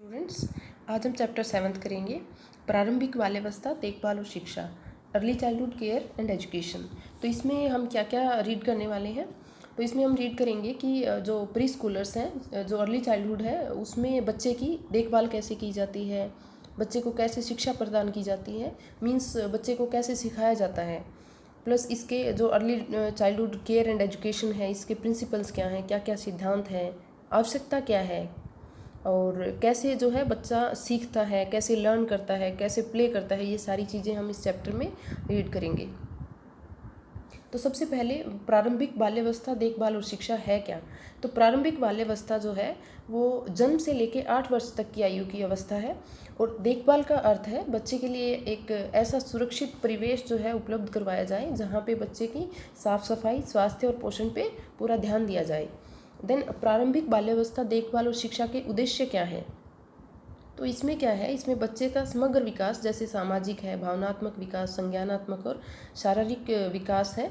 Students, आज हम chapter 7 करेंगे प्रारंभिक बाल्यावस्था, देखभाल और शिक्षा, early childhood care and education. तो इसमें हम क्या क्या रीड करने वाले हैं? तो इसमें हम रीड करेंगे कि जो प्री स्कूलर्स हैं, जो अर्ली चाइल्डहुड है, उसमें बच्चे की देखभाल कैसे की जाती है, बच्चे को कैसे शिक्षा प्रदान की जाती है, मीन्स बच्चे को कैसे सिखाया जाता है, प्लस इसके जो early childhood care and education है, इसके प्रिंसिपल्स क्या हैं, क्या क्या सिद्धांत हैं, आवश्यकता क्या है, और कैसे जो है बच्चा सीखता है, कैसे लर्न करता है, कैसे प्ले करता है, ये सारी चीज़ें हम इस चैप्टर में रीड करेंगे। तो सबसे पहले प्रारंभिक बाल्यावस्था, देखभाल और शिक्षा है क्या? तो प्रारंभिक बाल्यावस्था जो है वो जन्म से लेके 8 वर्ष तक की आयु की अवस्था है, और देखभाल का अर्थ है बच्चे के लिए एक ऐसा सुरक्षित परिवेश जो है उपलब्ध करवाया जाए जहाँ पे बच्चे की साफ सफाई, स्वास्थ्य और पोषण पे पूरा ध्यान दिया जाए। देन प्रारंभिक बाल्यावस्था, देखभाल और शिक्षा के उद्देश्य क्या है? तो इसमें क्या है, इसमें बच्चे का समग्र विकास, जैसे सामाजिक है, भावनात्मक विकास, संज्ञानात्मक और शारीरिक विकास है,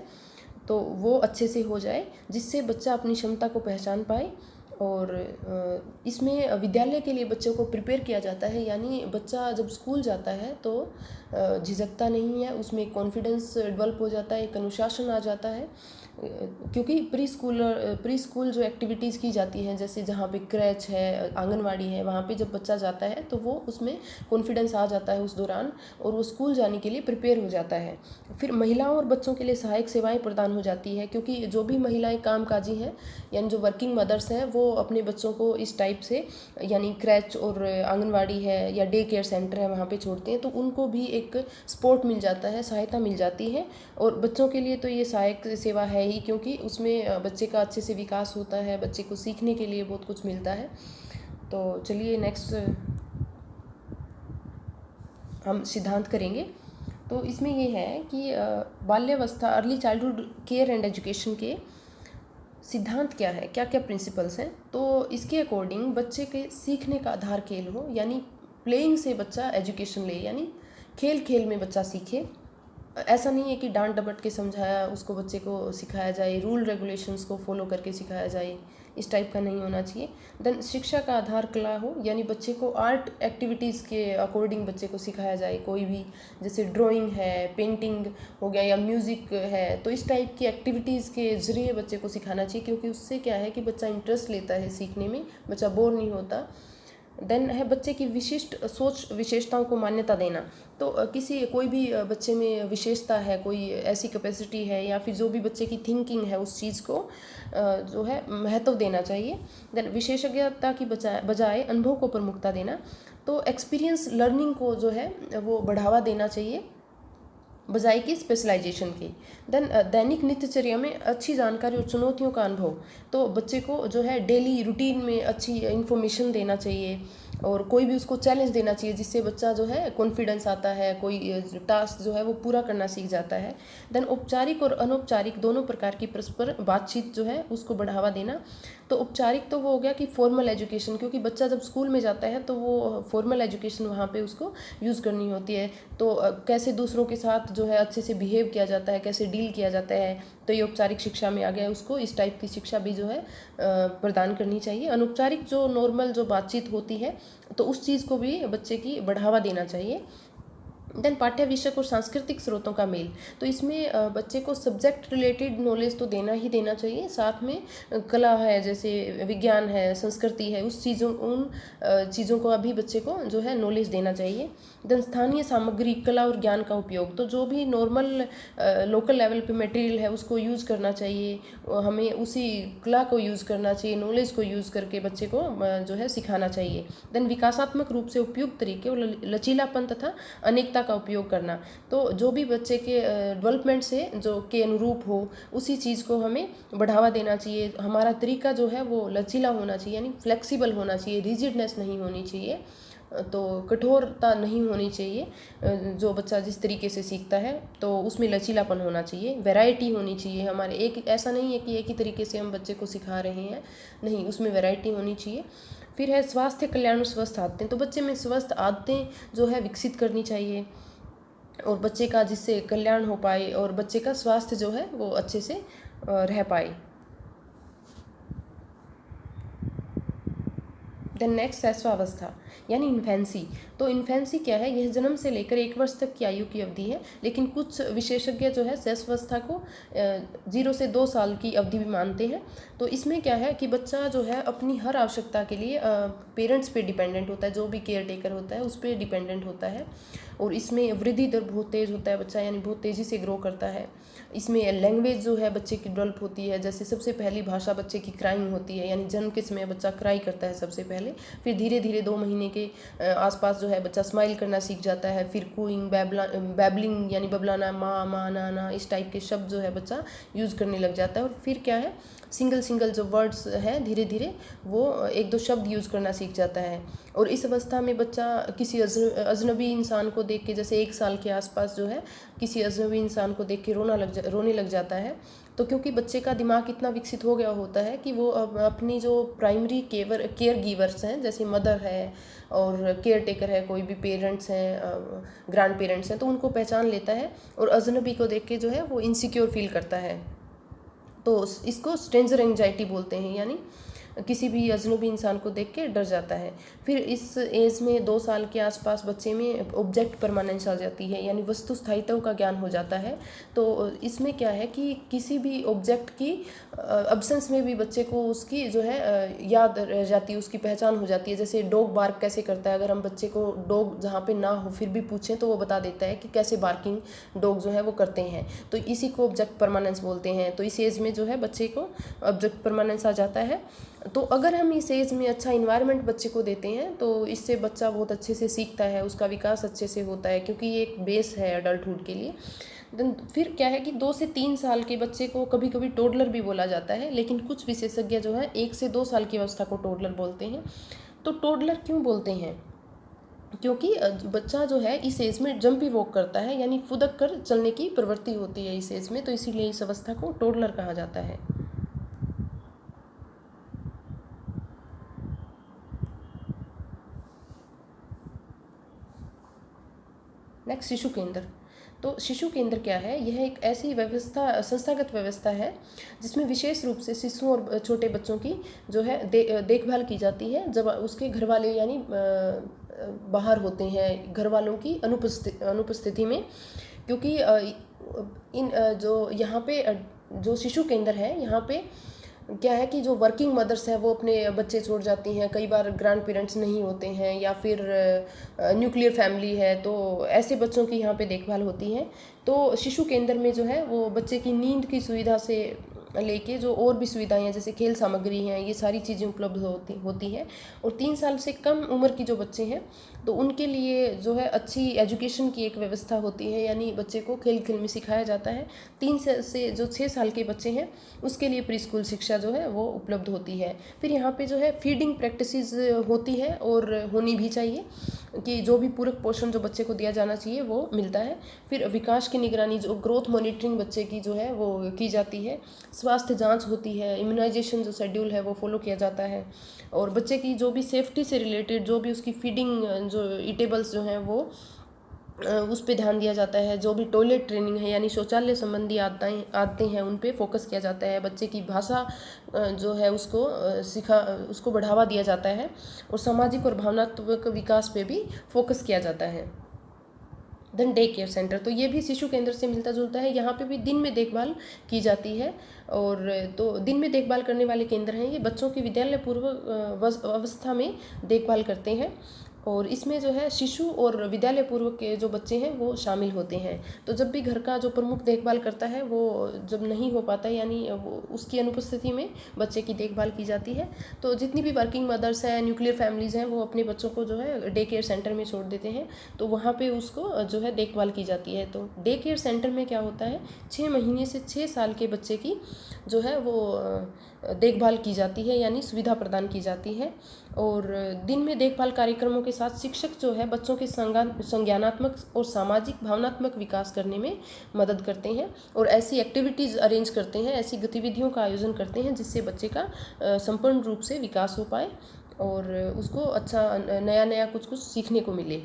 तो वो अच्छे से हो जाए, जिससे बच्चा अपनी क्षमता को पहचान पाए। और इसमें विद्यालय के लिए बच्चों को प्रिपेयर किया जाता है, यानी बच्चा जब स्कूल जाता है तो झिझकता नहीं है, उसमें कॉन्फिडेंस डेवलप हो जाता है, एक अनुशासन आ जाता है, क्योंकि प्री स्कूल जो एक्टिविटीज़ की जाती हैं, जैसे जहाँ पे क्रैच है, आंगनवाड़ी है, वहाँ पे जब बच्चा जाता है तो वो उसमें कॉन्फिडेंस आ जाता है उस दौरान, और वो स्कूल जाने के लिए प्रिपेयर हो जाता है। फिर महिलाओं और बच्चों के लिए सहायक सेवाएं प्रदान हो जाती है, क्योंकि जो भी महिलाएं कामकाजी हैं, यानी जो वर्किंग मदर्स हैं, वो अपने बच्चों को इस टाइप से, यानी क्रैच और आंगनवाड़ी है या डे केयर सेंटर है, वहाँ पे छोड़ते हैं, तो उनको भी एक सपोर्ट मिल जाता है, सहायता मिल जाती है। और बच्चों के लिए तो ये सहायक सेवा है ही, क्योंकि उसमें बच्चे का अच्छे से विकास होता है, बच्चे को सीखने के लिए बहुत कुछ मिलता है। तो चलिए नेक्स्ट हम सिद्धांत करेंगे। तो इसमें ये है कि बाल्यावस्था, early childhood care and education के सिद्धांत क्या है, क्या क्या प्रिंसिपल्स हैं? तो इसके अकॉर्डिंग बच्चे के सीखने का आधार खेल हो, यानी प्लेइंग से बच्चा एजुकेशन ले, यानी खेल खेल में बच्चा सीखे। ऐसा नहीं है कि डांट डपट के समझाया उसको बच्चे को सिखाया जाए, रूल रेगुलेशंस को फॉलो करके सिखाया जाए, इस टाइप का नहीं होना चाहिए। देन शिक्षा का आधार कला हो, यानी बच्चे को आर्ट एक्टिविटीज़ के अकॉर्डिंग बच्चे को सिखाया जाए, कोई भी, जैसे ड्राइंग है, पेंटिंग हो गया या म्यूज़िक है, तो इस टाइप की एक्टिविटीज़ के ज़रिए बच्चे को सिखाना चाहिए, क्योंकि उससे क्या है कि बच्चा इंटरेस्ट लेता है सीखने में, बच्चा बोर नहीं होता। देन है बच्चे की विशिष्ट सोच, विशेषताओं को मान्यता देना। तो कोई भी बच्चे में विशेषता है, कोई ऐसी कैपेसिटी है, या फिर जो भी बच्चे की थिंकिंग है, उस चीज़ को जो है महत्व देना चाहिए। देन विशेषज्ञता की बजाय अनुभव को प्रमुखता देना। तो एक्सपीरियंस लर्निंग को जो है वो बढ़ावा देना चाहिए, बजाय की स्पेशलाइजेशन की। देन दैनिक नित्यचर्या में अच्छी जानकारी और चुनौतियों का अनुभव। तो बच्चे को जो है डेली रूटीन में अच्छी इन्फॉर्मेशन देना चाहिए, और कोई भी उसको चैलेंज देना चाहिए, जिससे बच्चा जो है कॉन्फिडेंस आता है, कोई टास्क जो है वो पूरा करना सीख जाता है। देन औपचारिक और अनौपचारिक दोनों प्रकार की परस्पर बातचीत जो है उसको बढ़ावा देना। तो औपचारिक तो वो हो गया कि फॉर्मल एजुकेशन, क्योंकि बच्चा जब स्कूल में जाता है तो वो फॉर्मल एजुकेशन वहाँ पे उसको यूज़ करनी होती है। तो कैसे दूसरों के साथ जो है अच्छे से बिहेव किया जाता है, कैसे डील किया जाता है, तो ये औपचारिक शिक्षा में आ गया। उसको इस टाइप की शिक्षा भी जो है प्रदान करनी चाहिए। अनौपचारिक जो नॉर्मल जो बातचीत होती है, तो उस चीज़ को भी बच्चे की बढ़ावा देना चाहिए। देन पाठ्य विषयक और सांस्कृतिक स्रोतों का मेल। तो इसमें बच्चे को सब्जेक्ट रिलेटेड नॉलेज तो देना ही देना चाहिए, साथ में कला है, जैसे विज्ञान है, संस्कृति है, उन चीज़ों को अभी बच्चे को जो है नॉलेज देना चाहिए। देन स्थानीय सामग्री, कला और ज्ञान का उपयोग। तो जो भी नॉर्मल लोकल लेवल पे मटेरियल है उसको यूज़ करना चाहिए, हमें उसी कला को यूज़ करना चाहिए, नॉलेज को यूज़ करके बच्चे को जो है सिखाना चाहिए। देन विकासात्मक रूप से उपयुक्त तरीके और लचीलापन तथा अनेकता का उपयोग करना। तो जो भी बच्चे के डेवलपमेंट से जो के अनुरूप हो, उसी चीज़ को हमें बढ़ावा देना चाहिए। हमारा तरीका जो है वो लचीला होना चाहिए, यानी फ्लेक्सिबल होना चाहिए, रिजिडनेस नहीं होनी चाहिए, तो कठोरता नहीं होनी चाहिए। जो बच्चा जिस तरीके से सीखता है तो उसमें लचीलापन होना चाहिए, वैरायटी होनी चाहिए हमारे। एक ऐसा नहीं है कि एक ही तरीके से हम बच्चे को सिखा रहे हैं, नहीं, उसमें वैरायटी होनी चाहिए। फिर है स्वास्थ्य, कल्याण और स्वस्थ आदतें। तो बच्चे में स्वस्थ आदतें जो है विकसित करनी चाहिए, और बच्चे का जिससे कल्याण हो पाए और बच्चे का स्वास्थ्य जो है वो अच्छे से रह पाए। देन नेक्स्ट शैशवावस्था यानी इन्फेंसी। तो इन्फेंसी क्या है, यह जन्म से लेकर 1 वर्ष तक की आयु की अवधि है, लेकिन कुछ विशेषज्ञ जो है शैशवावस्था को 0 से 2 साल की अवधि भी मानते हैं। तो इसमें क्या है कि बच्चा जो है अपनी हर आवश्यकता के लिए पेरेंट्स पे डिपेंडेंट होता है, जो भी केयर टेकर होता है उस पर डिपेंडेंट होता है। और इसमें वृद्धि दर बहुत तेज़ होता है, बच्चा यानी बहुत तेज़ी से ग्रो करता है। इसमें लैंग्वेज जो है बच्चे की डेवलप होती है, जैसे सबसे पहली भाषा बच्चे की क्राइंग होती है, यानी जन्म के समय बच्चा क्राई करता है सबसे पहले। फिर धीरे धीरे 2 महीने के आसपास जो है बच्चा स्माइल करना सीख जाता है। फिर कूइंग, बैबलिंग यानी बबलाना, माँ माँ ना इस टाइप के शब्द जो है बच्चा यूज़ करने लग जाता है। और फिर क्या है, सिंगल जो वर्ड्स हैं धीरे धीरे वो 1-2 शब्द यूज़ करना सीख जाता है। और इस अवस्था में बच्चा किसी अजनबी इंसान को देख के, जैसे 1 साल के आसपास जो है किसी अजनबी इंसान को देख के रोने लग जाता है। तो क्योंकि बच्चे का दिमाग इतना विकसित हो गया होता है कि वो अपनी जो प्राइमरी केयर गिवर्स हैं, जैसे मदर है और केयर टेकर है, कोई भी पेरेंट्स हैं, ग्रैंड पेरेंट्स हैं, तो उनको पहचान लेता है और अजनबी को देख के जो है वो इनसिक्योर फील करता है। तो इसको स्ट्रेंजर एंजाइटी बोलते हैं, यानी किसी भी अजनबी इंसान को देख के डर जाता है। फिर इस एज में 2 साल के आसपास बच्चे में ऑब्जेक्ट परमानेंस आ जाती है, यानी वस्तु स्थायित्व का ज्ञान हो जाता है। तो इसमें क्या है कि किसी भी ऑब्जेक्ट की अब्सेंस में भी बच्चे को उसकी जो है याद रह जाती है, उसकी पहचान हो जाती है। जैसे डॉग बार्क कैसे करता है, अगर हम बच्चे को डॉग जहाँ पे ना हो फिर भी पूछें तो वो बता देता है कि कैसे बार्किंग डॉग जो है वो करते हैं। तो इसी को ऑब्जेक्ट परमानेंस बोलते हैं। तो इस एज में जो है बच्चे को ऑब्जेक्ट परमानेंस आ जाता है। तो अगर हम इस एज में अच्छा इन्वायरमेंट बच्चे को देते हैं तो इससे बच्चा बहुत अच्छे से सीखता है, उसका विकास अच्छे से होता है, क्योंकि ये एक बेस है अडल्टहुड के लिए। फिर क्या है कि 2 से 3 साल के बच्चे को कभी कभी टोडलर भी बोला जाता है, लेकिन कुछ विशेषज्ञ जो है 1 से 2 साल की अवस्था को टोडलर बोलते हैं। तो टोडलर क्यों बोलते हैं, क्योंकि बच्चा जो है इस एज में जंपी वॉक करता है, यानी फुदक कर चलने की प्रवृत्ति होती है इस एज में, तो इसीलिए इस अवस्था को टोडलर कहा जाता है। नेक्स्ट शिशु केंद्र। तो शिशु केंद्र क्या है, यह एक ऐसी व्यवस्था, संस्थागत व्यवस्था है जिसमें विशेष रूप से शिशुओं और छोटे बच्चों की जो है देखभाल की जाती है जब उसके घर वाले यानी बाहर होते हैं, घर वालों की अनुपस्थिति में। क्योंकि इन जो यहाँ पे जो शिशु केंद्र है, यहाँ पे क्या है कि जो वर्किंग मदर्स हैं वो अपने बच्चे छोड़ जाती हैं, कई बार ग्रैंड पेरेंट्स नहीं होते हैं, या फिर न्यूक्लियर फैमिली है, तो ऐसे बच्चों की यहाँ पे देखभाल होती है। तो शिशु केंद्र में जो है वो बच्चे की नींद की सुविधा से लेके जो और भी सुविधाएं हैं, जैसे खेल सामग्री हैं, ये सारी चीज़ें उपलब्ध होती हैं। और 3 साल से कम उम्र की जो बच्चे हैं तो उनके लिए जो है अच्छी एजुकेशन की एक व्यवस्था होती है, यानी बच्चे को खेल खेल में सिखाया जाता है। 3 से जो 6 साल के बच्चे हैं उसके लिए प्री स्कूल शिक्षा जो है वो उपलब्ध होती है। फिर यहाँ पे जो है फीडिंग प्रैक्टिसेस होती है और होनी भी चाहिए, कि जो भी पूरक पोषण जो बच्चे को दिया जाना चाहिए वो मिलता है। फिर विकास की निगरानी, जो ग्रोथ मॉनिटरिंग बच्चे की जो है वो की जाती है। स्वास्थ्य जांच होती है, इम्यूनाइजेशन जो शेड्यूल है वो फॉलो किया जाता है। और बच्चे की जो भी सेफ्टी से रिलेटेड जो भी उसकी फीडिंग जो ईटेबल्स जो हैं वो उस पर ध्यान दिया जाता है। जो भी टॉयलेट ट्रेनिंग है यानी शौचालय संबंधी आदतें हैं उन पे फोकस किया जाता है। बच्चे की भाषा जो है उसको बढ़ावा दिया जाता है। और सामाजिक और भावनात्मक विकास पे भी फोकस किया जाता है। देन डे केयर सेंटर, तो ये भी शिशु केंद्र से मिलता जुलता है। यहाँ पे भी दिन में देखभाल की जाती है। और तो दिन में देखभाल करने वाले केंद्र हैं ये, बच्चों की विद्यालय पूर्व अवस्था में देखभाल करते हैं। और इसमें जो है शिशु और विद्यालय पूर्व के जो बच्चे हैं वो शामिल होते हैं। तो जब भी घर का जो प्रमुख देखभाल करता है वो जब नहीं हो पाता है, यानी वो उसकी अनुपस्थिति में बच्चे की देखभाल की जाती है। तो जितनी भी वर्किंग मदर्स हैं, न्यूक्लियर फैमिलीज़ हैं, वो अपने बच्चों को जो है डे केयर सेंटर में छोड़ देते हैं, तो वहाँ पे उसको जो है देखभाल की जाती है। तो डे केयर सेंटर में क्या होता है, 6 महीने से 6 साल के बच्चे की जो है वो देखभाल की जाती है, यानी सुविधा प्रदान की जाती है। और दिन में देखभाल कार्यक्रमों के साथ शिक्षक जो है बच्चों के संज्ञानात्मक और सामाजिक भावनात्मक विकास करने में मदद करते हैं। और ऐसी एक्टिविटीज़ अरेंज करते हैं, ऐसी गतिविधियों का आयोजन करते हैं जिससे बच्चे का संपूर्ण रूप से विकास हो पाए और उसको अच्छा नया कुछ सीखने को मिले।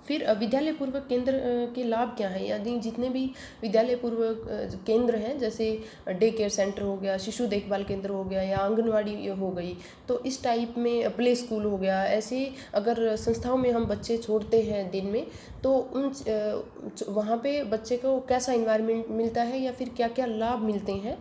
फिर विद्यालय पूर्वक केंद्र के लाभ क्या हैं, यानी जितने भी विद्यालय पूर्वक केंद्र हैं, जैसे डे केयर सेंटर हो गया, शिशु देखभाल केंद्र हो गया, या आंगनवाड़ी हो गई, तो इस टाइप में प्ले स्कूल हो गया, ऐसे अगर संस्थाओं में हम बच्चे छोड़ते हैं दिन में, तो उन वहाँ पे बच्चे को कैसा इन्वायरमेंट मिलता है या फिर क्या क्या लाभ मिलते हैं।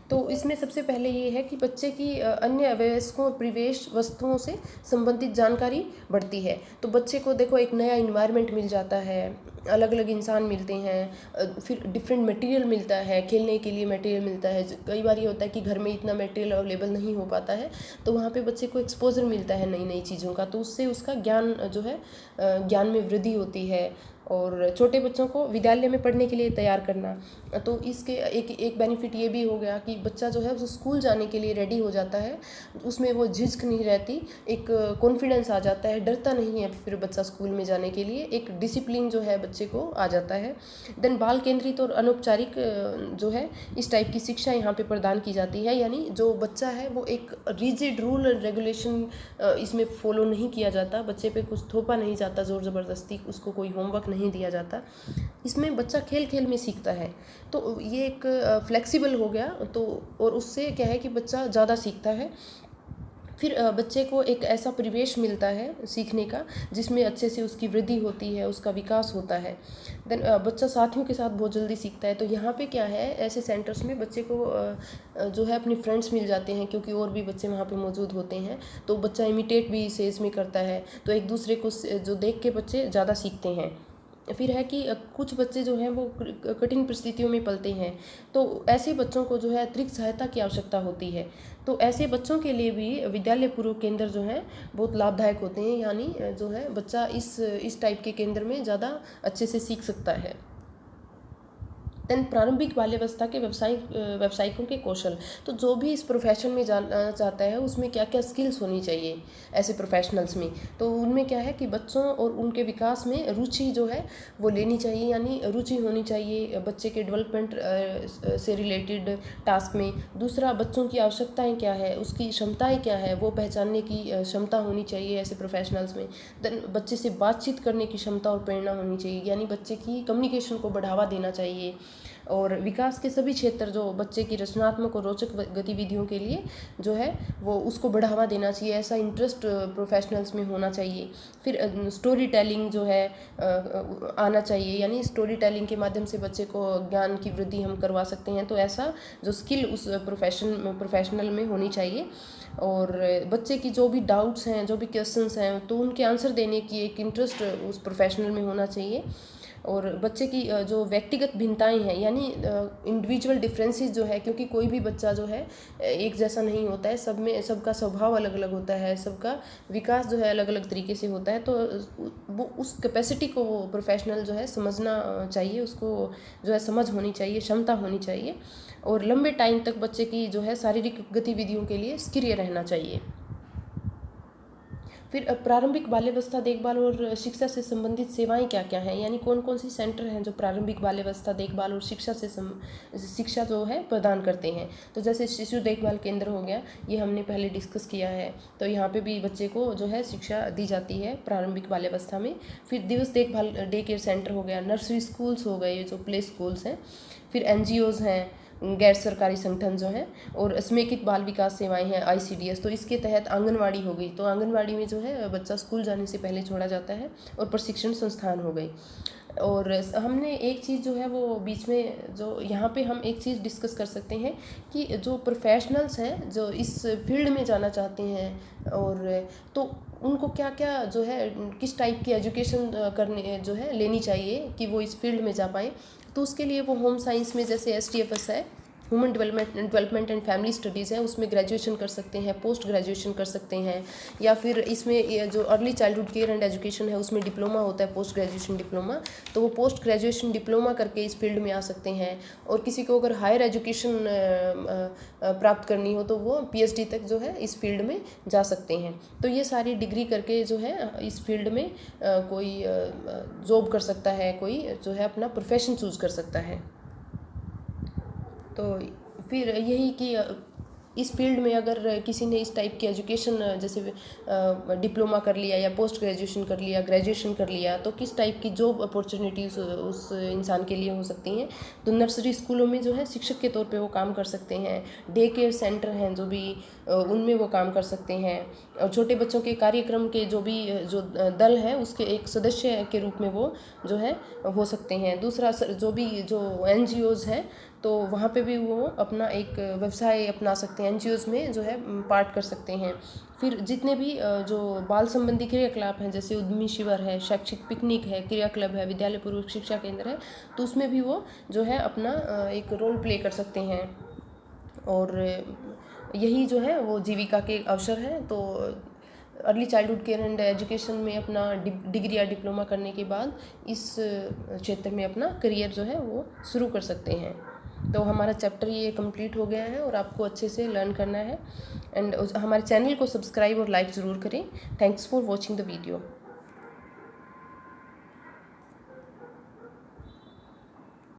तो इसमें सबसे पहले ये है कि बच्चे की अन्य वयस्कों परिवेश वस्तुओं से संबंधित जानकारी बढ़ती है। तो बच्चे को देखो एक नया इन्वायरमेंट मिल जाता है, अलग अलग इंसान मिलते हैं, फिर डिफरेंट मटेरियल मिलता है, खेलने के लिए मटेरियल मिलता है। कई बार ये होता है कि घर में इतना मटेरियल अवेलेबल नहीं हो पाता है, तो वहाँ पे बच्चे को एक्सपोजर मिलता है नई नई चीज़ों का, तो उससे उसका ज्ञान जो है ज्ञान में वृद्धि होती है। और छोटे बच्चों को विद्यालय में पढ़ने के लिए तैयार करना, तो इसके एक बेनिफिट ये भी हो गया कि बच्चा जो है वो स्कूल जाने के लिए रेडी हो जाता है, उसमें वो झिझक नहीं रहती, एक कॉन्फिडेंस आ जाता है, डरता नहीं है फिर बच्चा स्कूल में जाने के लिए, एक डिसिप्लिन जो है बच्चे को आ जाता है। देन बाल केंद्रित और अनौपचारिक जो है इस टाइप की शिक्षा यहाँ पे प्रदान की जाती है, यानी जो बच्चा है वो एक रिजिड रूल एंड रेगुलेशन इसमें फॉलो नहीं किया जाता, बच्चे पे कुछ थोपा नहीं जाता ज़ोर ज़बरदस्ती, उसको कोई होमवर्क नहीं दिया जाता, इसमें बच्चा खेल खेल में सीखता है। तो ये एक फ्लेक्सिबल हो गया, तो और उससे क्या है कि बच्चा ज़्यादा सीखता है। फिर बच्चे को एक ऐसा परिवेश मिलता है सीखने का जिसमें अच्छे से उसकी वृद्धि होती है, उसका विकास होता है। देन बच्चा साथियों के साथ बहुत जल्दी सीखता है। तो यहाँ पे क्या है, ऐसे सेंटर्स में बच्चे को जो है अपने फ्रेंड्स मिल जाते हैं, क्योंकि और भी बच्चे वहाँ पे मौजूद होते हैं, तो बच्चा इमिटेट भी इसे इसमें करता है, तो एक दूसरे को जो देख के बच्चे ज़्यादा सीखते हैं। फिर है कि कुछ बच्चे जो हैं वो कठिन परिस्थितियों में पलते हैं, तो ऐसे बच्चों को जो है अतिरिक्त सहायता की आवश्यकता होती है। तो ऐसे बच्चों के लिए भी विद्यालय पूर्व केंद्र जो हैं बहुत लाभदायक होते हैं, यानी जो है बच्चा इस टाइप के केंद्र में ज़्यादा अच्छे से सीख सकता है। देन प्रारंभिक बाल्यावस्था के व्यावसायिकों के कौशल, तो जो भी इस प्रोफेशन में जाना चाहता है उसमें क्या क्या स्किल्स होनी चाहिए ऐसे प्रोफेशनल्स में, तो उनमें क्या है कि बच्चों और उनके विकास में रुचि जो है वो लेनी चाहिए, यानी रुचि होनी चाहिए बच्चे के डेवलपमेंट से रिलेटेड टास्क में। दूसरा, बच्चों की आवश्यकताएं क्या है, उसकी क्षमताएं क्या है, वो पहचानने की क्षमता होनी चाहिए ऐसे प्रोफेशनल्स में। देन बच्चे से बातचीत करने की क्षमता और प्रेरणा होनी चाहिए, यानी बच्चे की कम्युनिकेशन को बढ़ावा देना चाहिए। और विकास के सभी क्षेत्र जो बच्चे की रचनात्मक और रोचक गतिविधियों के लिए जो है वो उसको बढ़ावा देना चाहिए, ऐसा इंटरेस्ट प्रोफेशनल्स में होना चाहिए। फिर स्टोरी टेलिंग जो है आना चाहिए, यानी स्टोरी टेलिंग के माध्यम से बच्चे को ज्ञान की वृद्धि हम करवा सकते हैं, तो ऐसा जो स्किल उस प्रोफेशनल में होनी चाहिए। और बच्चे की जो भी डाउट्स हैं, जो भी क्वेश्चंस हैं, तो उनके आंसर देने की एक इंटरेस्ट उस प्रोफेशनल में होना चाहिए। और बच्चे की जो व्यक्तिगत भिन्नताएं हैं, यानी इंडिविजुअल डिफरेंसेस जो है, क्योंकि कोई भी बच्चा जो है एक जैसा नहीं होता है, सब में सबका स्वभाव अलग अलग होता है, सबका विकास जो है अलग अलग तरीके से होता है, तो वो उस कैपेसिटी को वो प्रोफेशनल जो है समझना चाहिए, उसको जो है समझ होनी चाहिए, क्षमता होनी चाहिए। और लंबे टाइम तक बच्चे की जो है शारीरिक गतिविधियों के लिए सक्रिय रहना चाहिए। फिर प्रारंभिक बाल्यावस्था देखभाल और शिक्षा से संबंधित सेवाएं क्या क्या हैं, यानी कौन कौन सी सेंटर हैं जो प्रारंभिक बाल्यावस्था देखभाल और शिक्षा से शिक्षा जो है प्रदान करते हैं। तो जैसे शिशु देखभाल केंद्र हो गया, ये हमने पहले डिस्कस किया है, तो यहाँ पे भी बच्चे को जो है शिक्षा दी जाती है प्रारंभिक बाल्यावस्था में। फिर दिवस देखभाल डे केयर सेंटर हो गया, नर्सरी स्कूल्स हो गए जो प्ले स्कूल्स हैं, फिर NGOs हैं, गैर सरकारी संगठन जो हैं, और समेकित बाल विकास सेवाएं हैं ICDS, तो इसके तहत आंगनवाड़ी हो गई, तो आंगनवाड़ी में जो है बच्चा स्कूल जाने से पहले छोड़ा जाता है, और प्रशिक्षण संस्थान हो गई। और हमने एक चीज़ जो है वो बीच में जो यहाँ पे हम एक चीज़ डिस्कस कर सकते हैं कि जो प्रोफेशनल्स हैं जो इस फील्ड में जाना चाहते हैं, और तो उनको क्या क्या जो है किस टाइप की एजुकेशन करने जो है लेनी चाहिए कि वो इस फील्ड में जा पाएँ। तो उसके लिए वो होम साइंस में जैसे STFS है, human development and family studies है, उसमें ग्रेजुएशन कर सकते हैं, पोस्ट ग्रेजुएशन कर सकते हैं, या फिर इसमें जो early childhood care and education है उसमें डिप्लोमा होता है, पोस्ट ग्रेजुएशन डिप्लोमा, तो वो पोस्ट ग्रेजुएशन डिप्लोमा करके इस फील्ड में आ सकते हैं। और किसी को अगर हायर एजुकेशन प्राप्त करनी हो तो वो PhD तक जो है इस फील्ड में जा सकते हैं। तो ये सारी डिग्री करके जो है इस फील्ड में कोई जॉब कर सकता है, कोई जो है अपना प्रोफेशन चूज़ कर सकता है। तो फिर यही कि इस फील्ड में अगर किसी ने इस टाइप की एजुकेशन जैसे डिप्लोमा कर लिया या पोस्ट ग्रेजुएशन कर लिया, ग्रेजुएशन कर लिया, तो किस टाइप की जॉब अपॉर्चुनिटीज़ उस इंसान के लिए हो सकती हैं। तो नर्सरी स्कूलों में जो है शिक्षक के तौर पे वो काम कर सकते हैं, डे केयर सेंटर हैं जो भी उनमें वो काम कर सकते हैं, और छोटे बच्चों के कार्यक्रम के जो दल है उसके एक सदस्य के रूप में वो जो है हो सकते हैं। दूसरा जो NGOs हैं तो वहाँ पे भी वो अपना एक व्यवसाय अपना सकते हैं, NGOs में जो है पार्ट कर सकते हैं। फिर जितने भी जो बाल संबंधी क्रियाकलाप हैं, जैसे उद्यमी शिविर है, शैक्षिक पिकनिक है, क्रिया क्लब है, विद्यालय पूर्वक शिक्षा केंद्र है, तो उसमें भी वो जो है अपना एक रोल प्ले कर सकते हैं। और यही जो है वो जीविका के अवसर हैं। तो early childhood care and education में अपना डिग्री या डिप्लोमा करने के बाद इस क्षेत्र में अपना करियर जो है वो शुरू कर सकते हैं। तो हमारा चैप्टर ये कंप्लीट हो गया है और आपको अच्छे से लर्न करना है। एंड हमारे चैनल को सब्सक्राइब और लाइक ज़रूर करें। Thanks for watching the video.